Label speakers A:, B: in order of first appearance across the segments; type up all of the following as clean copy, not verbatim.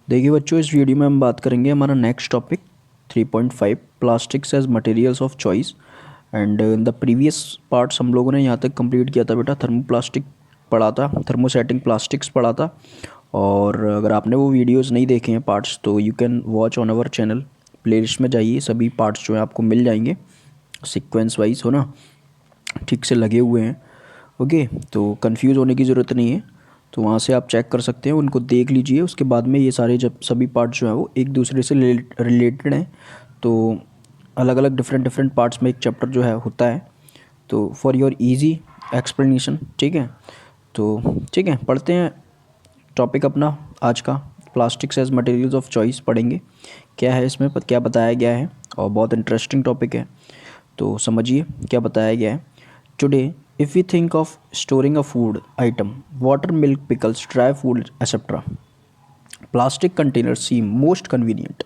A: देखिए बच्चों, इस वीडियो में हम बात करेंगे हमारा next topic 3.5 plastics as materials of choice. And in the previous parts हम लोगों ने यहाँ तक कंप्लीट किया था बेटा, थर्मोप्लास्टिक पढ़ा था, थर्मोसेटिंग प्लास्टिक्स पढ़ा था। और अगर आपने वो वीडियोस नहीं देखे हैं पार्ट्स, तो you can watch on our channel, playlist में जाइए, सभी पार्ट्स जो हैं आपको मिल जाएंगे सीक्वेंस वाइज, हो ना, ठीक से लगे हुए हैं। ओके, तो कंफ्यूज होने की ज़रूरत नहीं है, तो वहाँ से आप चेक कर सकते हैं, उनको देख लीजिए। उसके बाद में ये सारे जब सभी पार्ट जो हैं वो एक दूसरे से रिलेटेड हैं, तो अलग अलग डिफरेंट डिफरेंट पार्ट्स में एक चैप्टर जो है होता है, तो फॉर योर इजी एक्सप्लेनेशन। ठीक है, तो ठीक है, पढ़ते हैं टॉपिक अपना आज का। Plastics as materials of choice पढ़ेंगे, क्या है इसमें क्या बताया गया है, और बहुत इंटरेस्टिंग टॉपिक है, तो समझिए क्या बताया गया है। Today if we think of storing a food item, water, milk, pickles, dry food, etc., plastic container seem most convenient.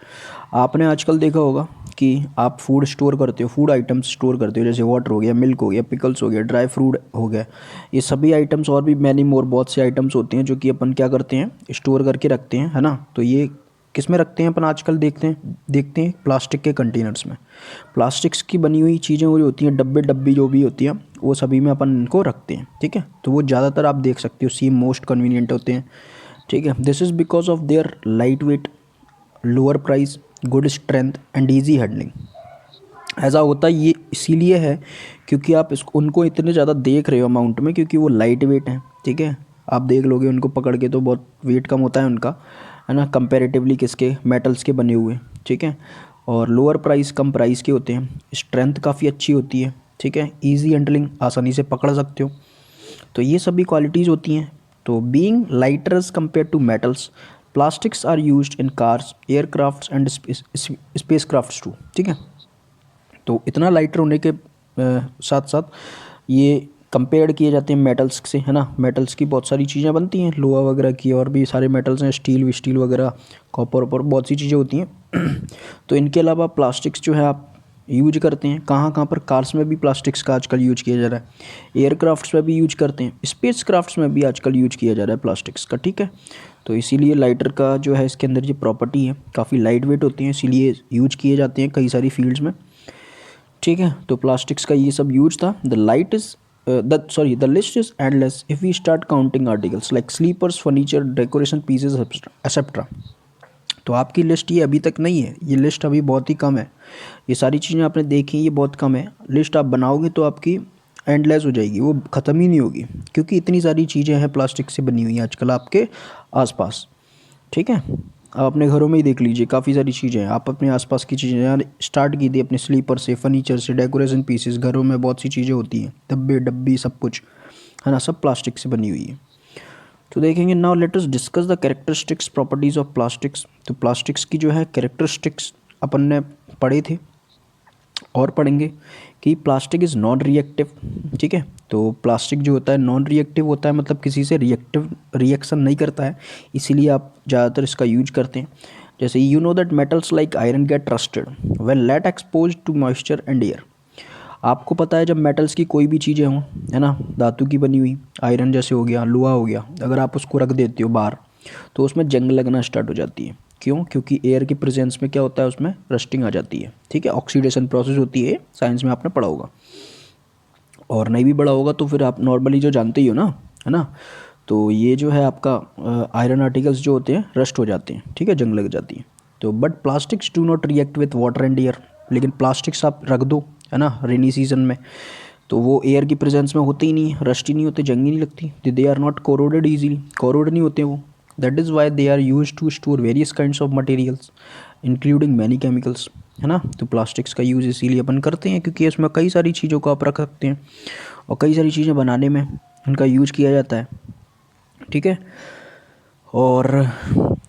A: आपने आजकल देखा होगा कि आप फूड स्टोर करते हो, फूड आइटम्स स्टोर करते हो, जैसे वाटर हो गया, मिल्क हो गया, पिकल्स हो गया, ड्राई फ्रूट हो गया, ये सभी आइटम्स और भी मैनी मोर बहुत से आइटम्स होते हैं जो कि अपन क्या करते हैं, स्टोर करके रखते हैं, है ना। तो ये किस में रखते हैं अपन आजकल, देखते हैं प्लास्टिक के कंटेनर्स में। प्लास्टिक्स की बनी हुई चीज़ें वो जो होती हैं, डब्बे डब्बी जो भी होती हैं, वो सभी में अपन इनको रखते हैं। ठीक है, तो वो ज़्यादातर आप देख सकते हो सीम मोस्ट कन्वीनियंट होते हैं। ठीक है, this is because of their light weight, lower price, good strength and easy handling. ऐसा होता ये इसीलिए है क्योंकि आप इसको उनको इतने ज़्यादा देख रहे हो अमाउंट में, क्योंकि वो लाइट वेट हैं। ठीक है, आप देख लोगे उनको पकड़ के तो बहुत वेट कम होता है उनका, है ना, कंपैरेटिवली किसके, मेटल्स के बने हुए। ठीक है, और लोअर प्राइस, कम प्राइस के होते हैं, स्ट्रेंथ काफ़ी अच्छी होती है। ठीक है, ईजी हैंडलिंग, आसानी से पकड़ सकते हो, तो ये सभी क्वालिटीज़ होती हैं। तो being lighter as compare to metals, plastics are used in cars, aircrafts and space crafts too. ठीक है, तो इतना लाइटर होने के साथ साथ ये कंपेयर किए जाते हैं मेटल्स से, है ना। मेटल्स की बहुत सारी चीज़ें बनती हैं, लोहा वगैरह की, और भी सारे मेटल्स हैं, स्टील वगैरह, कॉपर वॉपर, बहुत सी चीज़ें होती हैं। तो इनके अलावा प्लास्टिक्स जो है आप यूज करते हैं कहाँ कहाँ पर, कार्स में भी प्लास्टिक्स का आजकल यूज किया जा रहा है, एयरक्राफ्ट्स में भी यूज करते हैं, स्पेस क्राफ्ट्स में भी आजकल यूज किया जा रहा है प्लास्टिक्स का। ठीक है, तो इसीलिए लाइटर का जो है इसके अंदर ये प्रॉपर्टी है, काफ़ी लाइट वेट होती हैं, इसीलिए यूज किए जाते हैं कई सारी फील्ड्स में। ठीक है, तो प्लास्टिक्स का ये सब यूज था। The list is endless if we start counting articles like slippers, furniture, decoration pieces etcetera. तो आपकी लिस्ट ये अभी तक नहीं है, ये लिस्ट अभी बहुत ही कम है। ये सारी चीज़ें आपने देखी, ये बहुत कम है। लिस्ट आप बनाओगे तो आपकी एंडलेस हो जाएगी, वो ख़त्म ही नहीं होगी, क्योंकि इतनी सारी चीज़ें हैं प्लास्टिक से बनी हुई आजकल आपके आसपास। ठीक है, आप अपने घरों में ही देख लीजिए, काफ़ी सारी चीज़ें हैं, आप अपने आसपास की चीज़ें यार स्टार्ट की थी अपने स्लीपर से, फर्नीचर से, डेकोरेशन पीसेस, घरों में बहुत सी चीज़ें होती हैं, डब्बे डब्बी सब कुछ, है ना, सब प्लास्टिक से बनी हुई है। तो देखेंगे, now let us discuss the characteristics properties of plastics. तो प्लास्टिक्स की जो है कैरेक्टरिस्टिक्स अपन ने पढ़े थे और पढ़ेंगे कि प्लास्टिक इज़ नॉन रिएक्टिव। ठीक है, तो प्लास्टिक जो होता है नॉन रिएक्टिव होता है, मतलब किसी से रिएक्शन नहीं करता है, इसीलिए आप ज़्यादातर इसका यूज करते हैं। जैसे you know that metals like iron get rusted when let exposed to moisture and air. आपको पता है जब मेटल्स की कोई भी चीज़ें हों, है ना, धातु की बनी हुई, आयरन जैसे हो गया, लोहा हो गया, अगर आप उसको रख देते हो बाहर, तो उसमें जंग लगना स्टार्ट हो जाती है। क्यों? क्योंकि एयर की प्रेजेंस में क्या होता है, उसमें रस्टिंग आ जाती है। ठीक है, ऑक्सीडेशन प्रोसेस होती है, साइंस में आपने पढ़ा होगा, और नहीं भी पढ़ा होगा तो फिर आप नॉर्मली जो जानते ही हो ना, है ना। तो ये जो है आपका आयरन आर्टिकल्स जो होते हैं रस्ट हो जाते हैं, ठीक है, जंग लग जाती है। तो but plastics do not react with water and air. लेकिन प्लास्टिक्स आप रख दो, है ना, रेनी सीजन में, तो वो एयर की प्रेजेंस में होते ही नहीं, रस्ट ही नहीं होते, जंग ही नहीं लगती, they are not corroded easily, corrode नहीं होते वो। That is why they are use to store various kinds of materials including many chemicals, है ना। तो प्लास्टिक्स का यूज़ इसीलिए अपन करते हैं क्योंकि इसमें कई सारी चीज़ों को आप रख सकते हैं, और कई सारी चीज़ें बनाने में इनका यूज किया जाता है। ठीक है, और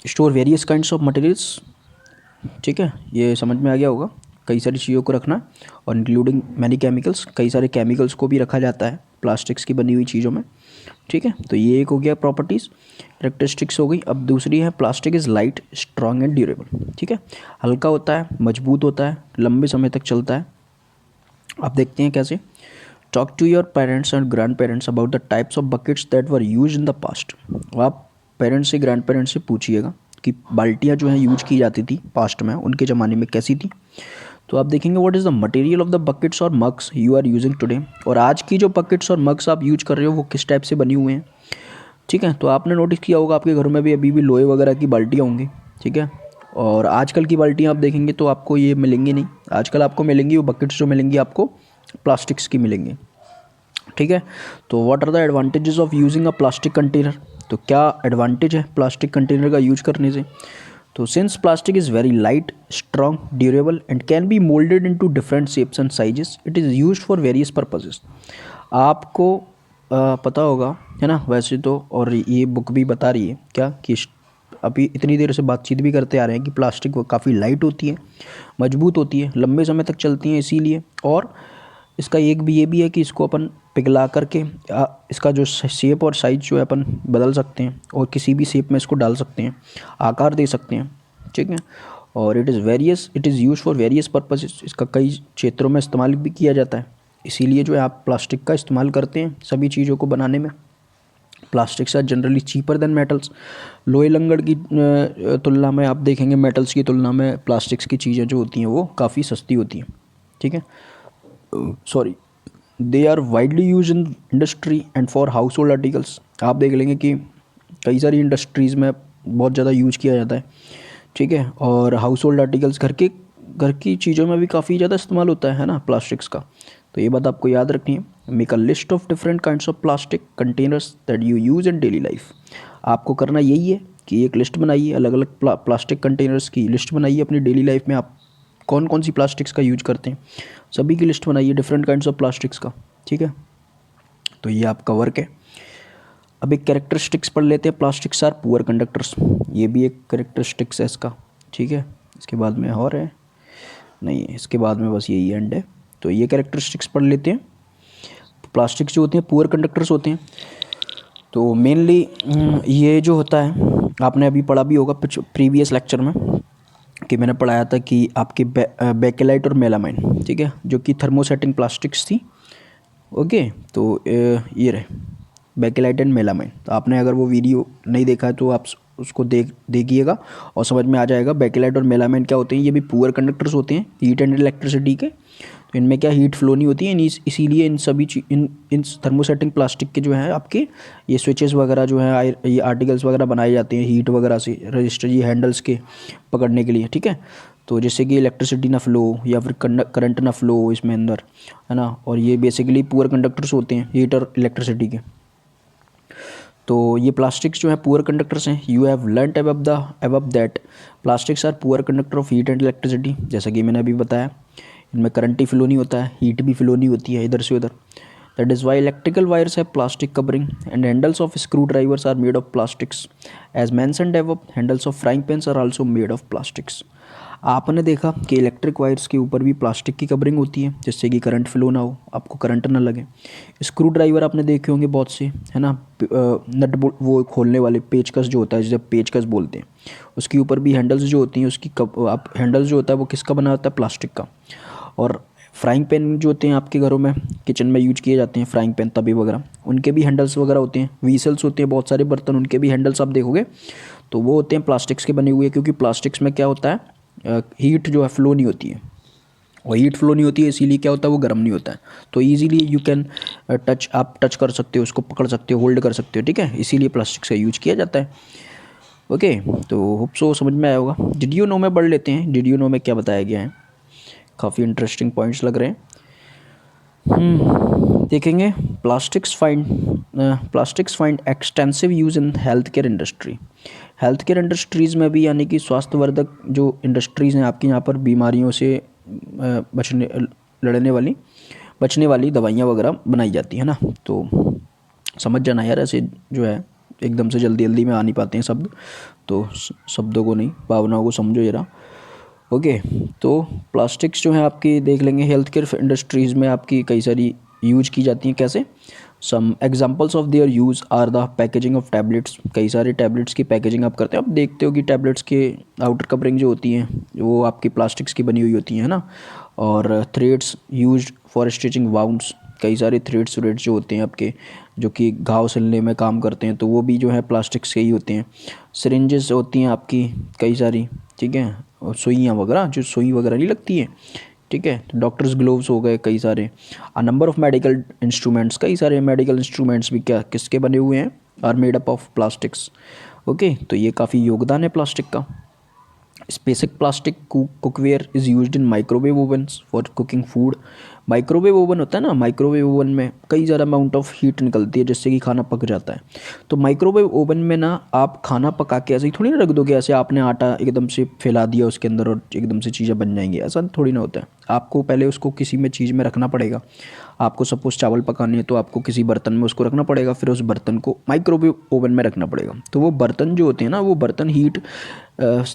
A: store various kinds of materials. ठीक है, ये समझ में आ गया होगा, कई सारी चीज़ों को रखना, और इंक्लूडिंग मैनी केमिकल्स, कई सारे केमिकल्स को भी रखा जाता है प्लास्टिक्स की बनी हुई चीज़ों में। ठीक है, तो ये एक हो गया प्रॉपर्टीज़, करेक्टरिस्टिक्स हो गई। अब दूसरी है plastic is light, strong and durable. ठीक है, हल्का होता है, मजबूत होता है, लंबे समय तक चलता है। आप देखते हैं कैसे। Talk to your parents and grandparents about the types of buckets that were use in the past. आप पेरेंट्स से, ग्रैंड पेरेंट्स से पूछिएगा की बाल्टियाँ जो हैं यूज की जाती थी पास्ट में, उनके ज़माने में कैसी थी। तो आप देखेंगे what is the material of the buckets और mugs you are using today, और आज की जो बकेट्स और मग्स आप यूज कर रहे हो वो किस टाइप से बनी हुए हैं। ठीक है, तो आपने नोटिस किया होगा आपके घरों में भी अभी भी लोहे वगैरह की बाल्टियाँ होंगी। ठीक है, और आजकल की बाल्टियाँ आप देखेंगे तो आपको ये मिलेंगी नहीं, आजकल आपको मिलेंगी वो बकेट्स जो मिलेंगी आपको प्लास्टिक्स की मिलेंगी। ठीक है, तो what are the advantages of using a plastic container, तो क्या एडवांटेज है प्लास्टिक कंटेनर का यूज करने से। तो since plastic is very light, strong, durable and can be moulded into different shapes and sizes, it is used for various purposes. आपको पता होगा है ना वैसे तो, और ये बुक भी बता रही है क्या कि अभी इतनी देर से बातचीत भी करते आ रहे हैं कि प्लास्टिक वो काफ़ी लाइट होती है, मजबूत होती है, लंबे समय तक चलती हैं इसीलिए, और इसका एक भी ये भी है कि इसको अपन पिघला करके इसका जो शेप और साइज जो है अपन बदल सकते हैं और किसी भी शेप में इसको डाल सकते हैं, आकार दे सकते हैं। ठीक है, और it is use for various purposes, इसका कई क्षेत्रों में इस्तेमाल भी किया जाता है, इसीलिए जो है आप प्लास्टिक का इस्तेमाल करते हैं सभी चीज़ों को बनाने में। Plastics are generally cheaper than metals, लोहे लंगड़ की तुलना में आप देखेंगे मेटल्स की तुलना में प्लास्टिक्स की चीज़ें जो होती हैं वो काफ़ी सस्ती होती हैं। ठीक है, sorry, they are widely use in industry and for household articles, आप देख लेंगे कि कई सारी इंडस्ट्रीज़ में बहुत ज़्यादा यूज किया जाता है। ठीक है, और हाउस होल्ड आर्टिकल्स घर की चीज़ों में भी काफ़ी ज़्यादा इस्तेमाल होता है ना प्लास्टिक्स का, तो ये बात आपको याद रखनी है। Make a list of different kinds of plastic containers that you use in daily life, आपको करना यही है कि एक लिस्ट बनाइए, अलग अलग प्लास्टिक कंटेनर्स की लिस्ट बनाइए अपनी डेली लाइफ में, आप कौन कौन सी प्लास्टिक्स का यूज करते हैं सभी की लिस्ट बनाइए, डिफरेंट काइंड्स ऑफ प्लास्टिक्स का। ठीक है, तो ये आपका वर्क है। अब एक कैरेक्टरिस्टिक्स पढ़ लेते हैं, प्लास्टिक्स आर पुअर कंडक्टर्स, ये भी एक कैरेक्टरिस्टिक्स है इसका। ठीक है, इसके बाद में और है नहीं, इसके बाद में बस यही एंड है। तो ये कैरेक्टरिस्टिक्स पढ़ लेते हैं। प्लास्टिक्स जो होते हैं पुअर कंडक्टर्स होते हैं, तो मेनली ये जो होता है आपने अभी पढ़ा भी होगा प्रीवियस लेक्चर में कि मैंने पढ़ाया था कि आपके बेकेलाइट और मेलामाइन, ठीक है, जो कि थर्मोसेटिंग प्लास्टिक्स थी। ओके, तो ये रहे बेकेलाइट एंड मेलामाइन, तो आपने अगर वो वीडियो नहीं देखा है तो आप उसको देखिएगा और समझ में आ जाएगा बेकेलाइट और मेलामाइन क्या होते हैं। ये भी पुअर कंडक्टर्स होते हैं हीट एंड इलेक्ट्रिसिटी के, तो इनमें क्या हीट फ्लो नहीं होती है, इसीलिए इन सभी इन थर्मोसेटिंग प्लास्टिक के जो है आपके ये स्विचेस वगैरह जो है ये आर्टिकल्स वगैरह बनाए जाते हैं हीट वगैरह से, रजिस्टर ये हैंडल्स के पकड़ने के लिए। ठीक है, तो जैसे कि इलेक्ट्रिसिटी ना फ्लो या फिर करंट ना फ्लो इसमें अंदर, है ना, और ये बेसिकली पुअर कंडक्टर्स होते हैं हीट और इलेक्ट्रिसिटी के। तो ये प्लास्टिक्स जो है पुअर कंडक्टर्स हैं। You have learned above that plastics are poor conductor of heat and electricity, जैसा कि मैंने अभी बताया इनमें करंट ही फ्लो नहीं होता है, हीट भी फ्लो नहीं होती है इधर से उधर। That is why electrical wires have plastic covering and handles of screwdrivers are made of plastics as mentioned above, handles of frying pans are also made of plastics. आपने देखा कि इलेक्ट्रिक वायर्स के ऊपर भी plastic की covering होती है जिससे कि करंट फ्लो ना हो, आपको करंट ना लगे। स्क्रू ड्राइवर आपने देखे होंगे बहुत से, है ना, नट बोल्ट वो खोलने वाले पेचकस जो होता है जिसे पेचकस बोलते हैं, उसके ऊपर भी हैंडल्स जो होती हैं उसकी आप हैंडल्स जो होता है वो किसका बना होता है, प्लास्टिक का। और फ्राइंग पैन जो होते हैं आपके घरों में किचन में यूज किए जाते हैं, फ्राइंग पैन तवे वगैरह, उनके भी हैंडल्स वगैरह होते हैं। वीसल्स होते हैं बहुत सारे बर्तन, उनके भी हैंडल्स आप देखोगे तो वो होते हैं प्लास्टिक्स के बने हुए, क्योंकि प्लास्टिक्स में क्या होता है हीट जो है फ्लो नहीं होती है, और हीट फ्लो नहीं होती है इसीलिए क्या होता है वो गर्म नहीं होता है, तो ईजिली यू कैन आप टच कर सकते हो उसको, पकड़ सकते हो, होल्ड कर सकते हो। ठीक है, इसीलिए प्लास्टिक्स का यूज किया जाता है। ओके, तो होप सो समझ में आया होगा। डिड यू नो में पढ़ लेते हैं, डिड यू नो में क्या बताया गया है, काफ़ी इंटरेस्टिंग पॉइंट्स लग रहे हैं। देखेंगे plastics find extensive use in health care industry, health care industries में भी, यानी कि स्वास्थ्यवर्धक जो इंडस्ट्रीज़ हैं आपके यहाँ पर बीमारियों से बचने वाली दवाइयाँ वगैरह बनाई जाती है ना। तो समझ जाना यार, ऐसे जो है एकदम से जल्दी जल्दी में आ नहीं पाते हैं शब्द, तो शब्दों को नहीं भावनाओं को समझो जरा। ओके, तो प्लास्टिक्स जो है आपकी देख लेंगे हेल्थ केयर इंडस्ट्रीज़ में आपकी कई सारी यूज की जाती हैं। कैसे? Some examples of their use are the packaging of tablets, कई सारे टैबलेट्स की पैकेजिंग आप करते हैं, आप देखते हो कि टैबलेट्स के आउटर कवरिंग जो होती हैं वो आपकी प्लास्टिक्स की बनी हुई होती हैं, है ना। और threads used for stitching wounds, कई सारे थ्रेड्स व्रेड्स जो होते हैं आपके, जो कि घाव सिलने में काम करते हैं, तो वो भी जो है प्लास्टिक्स के ही होते हैं। सिरिंजेस होती हैं आपकी कई सारी, ठीक है, और सुइयाँ वगैरह, जो सुई वगैरह नहीं लगती है, ठीक है, तो डॉक्टर्स ग्लोव्स हो गए कई सारे। A number of medical instruments, कई सारे मेडिकल इंस्ट्रूमेंट्स भी क्या किसके बने हुए हैं, are made up of plastics. Okay, तो ये काफ़ी योगदान है प्लास्टिक का। Specific plastic cookware is used in microwave ovens for cooking food. Microwave oven होता है ना, माइक्रोवेव ओवन में कई ज़्यादा अमाउंट ऑफ हीट निकलती है जिससे कि खाना पक जाता है। तो माइक्रोवेव ओवन में ना आप खाना पका के ऐसे ही थोड़ी ना रख दोगे, ऐसे आपने आटा एकदम से फैला दिया उसके अंदर और एकदम से चीज़ें बन जाएंगी, ऐसा थोड़ी ना होता है। आपको पहले उसको किसी में चीज़ में रखना पड़ेगा। आपको सपोज़ चावल पकाने है तो आपको किसी बर्तन में उसको रखना पड़ेगा, फिर उस बर्तन को माइक्रोवेव ओवन में रखना पड़ेगा। तो वो बर्तन जो होते हैं ना, वो बर्तन हीट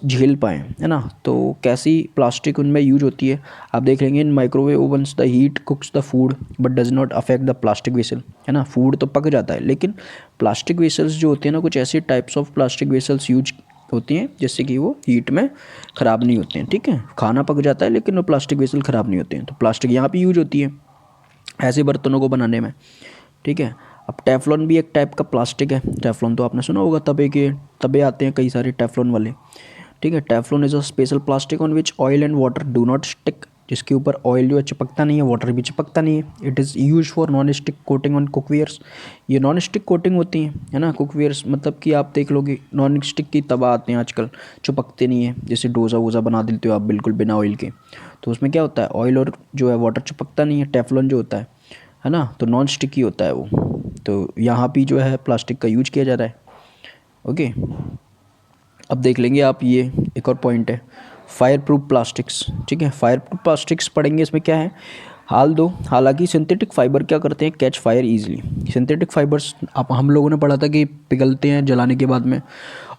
A: झेल पाएँ, है ना। तो कैसी प्लास्टिक उनमें यूज होती है आप देख लेंगे। In microwave ovens the heat cooks the food but does not affect the plastic vessel, है ना। फूड तो पक जाता है, लेकिन प्लास्टिक वेसल्स जो होते हैं ना, कुछ ऐसे types of plastic vessels use होती हैं जिससे कि वो हीट में ख़राब नहीं होते हैं, ठीक है। खाना पक जाता है लेकिन वो प्लास्टिक वेसल ख़राब नहीं होते हैं। तो प्लास्टिक यहाँ पे यूज होती है ऐसे बर्तनों को बनाने में, ठीक है। अब टेफ्लॉन भी एक टाइप का प्लास्टिक है। टेफ्लॉन तो आपने सुना होगा, तबे आते हैं कई सारे टेफ्लॉन वाले, ठीक है। Teflon is a special plastic on which oil and water do not stick, जिसके ऊपर ऑयल जो है चिपकता नहीं है, वाटर भी चिपकता नहीं है। It is use for non stick coating on cookwares. ये नॉन स्टिक कोटिंग होती हैं, है ना, कुकवेयर्स। मतलब कि आप देख लोगे नॉन स्टिक की तवा आते हैं आजकल, चिपकते नहीं है, जैसे डोसा वोसा बना देते हो आप बिल्कुल बिना ऑयल के। तो उसमें क्या होता है, ऑयल और जो है वाटर चिपकता नहीं है। टेफ्लॉन जो होता है ना, तो नॉन स्टिकी होता है वो। तो यहाँ भी जो है प्लास्टिक का यूज किया जा रहा है। ओके, अब देख लेंगे आप, ये एक और पॉइंट है फायर प्रूफ प्लास्टिक्स, ठीक है। फायर प्रूफ प्लास्टिक्स पढ़ेंगे, इसमें क्या है, हालांकि सिंथेटिक फाइबर क्या करते हैं, catch fire easily. Synthetic fibres आप हम लोगों ने पढ़ा था कि पिघलते हैं जलाने के बाद में,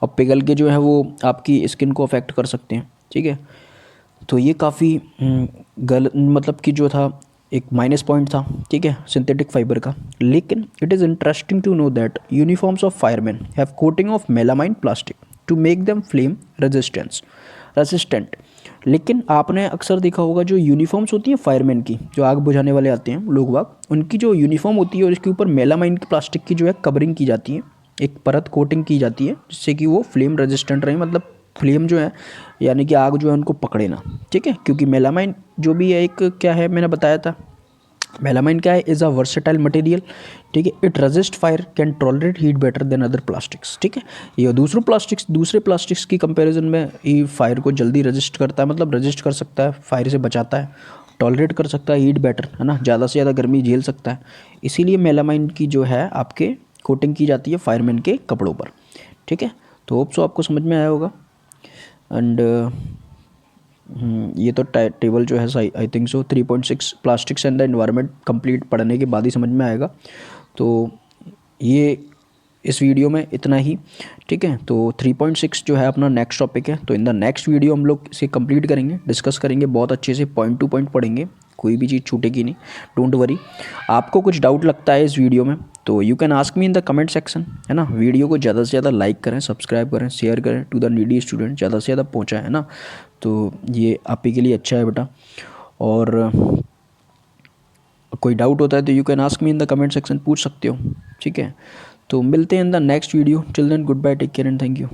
A: और पिघल के जो है वो आपकी स्किन को अफेक्ट कर सकते हैं, ठीक है। तो ये काफ़ी गलत, मतलब कि जो था एक माइनस पॉइंट था, ठीक है, सिंथेटिक फाइबर का। लेकिन it is interesting to know that uniforms of fireman have coating of melamine plastic to make them flame resistant. लेकिन आपने अक्सर देखा होगा जो यूनिफॉर्म्स होती हैं फायरमैन की, जो आग बुझाने वाले आते हैं लोग वाग, उनकी जो यूनिफॉर्म होती है और इसके ऊपर मेलामाइन की प्लास्टिक की जो है कवरिंग की जाती है, एक परत कोटिंग की जाती है जिससे कि वो फ्लेम रेजिस्टेंट रहे, मतलब फ्लेम जो है यानी कि आग जो है उनको पकड़े ना, ठीक है। क्योंकि मेलामाइन जो भी है एक क्या है, मैंने बताया था मेलामाइन क्या है, इज़ अ वर्सेटाइल मटेरियल, ठीक है। It resist fire, can tolerate heat better than other plastics, ठीक है। ये दूसरे प्लास्टिक्स की कंपैरिजन में ये फायर को जल्दी रेजिस्ट करता है, मतलब रेजिस्ट कर सकता है, फायर से बचाता है, टॉलरेट कर सकता है, हीट बेटर, है ना, ज़्यादा से ज़्यादा गर्मी झेल सकता है। इसीलिए मेलामाइन की जो है आपके कोटिंग की जाती है फायरमैन के कपड़ों पर, ठीक है। तो होप सो आपको समझ में आया होगा। एंड ये तो टेबल जो है I think so 3.6 plastics and the environment complete पढ़ने के बाद ही समझ में आएगा। तो ये इस वीडियो में इतना ही, ठीक है। तो 3.6 जो है अपना नेक्स्ट टॉपिक है, तो इन द नेक्स्ट वीडियो हम लोग इसे कंप्लीट करेंगे, डिस्कस करेंगे बहुत अच्छे से, पॉइंट टू पॉइंट पढ़ेंगे, कोई भी चीज़ छूटेगी नहीं, डोंट वरी। आपको कुछ डाउट लगता है इस वीडियो में तो you can ask me in the comment section, है ना। वीडियो को ज़्यादा से ज़्यादा लाइक करें, सब्सक्राइब करें, शेयर करें टू द नीडी स्टूडेंट, ज़्यादा से ज़्यादा पहुँचाएं, है ना। तो ये आप ही के लिए अच्छा है बेटा। और कोई डाउट होता है तो you can ask me in the comment section, पूछ सकते हो, ठीक है। तो मिलते हैं in the next video, till then goodbye, take care and thank you.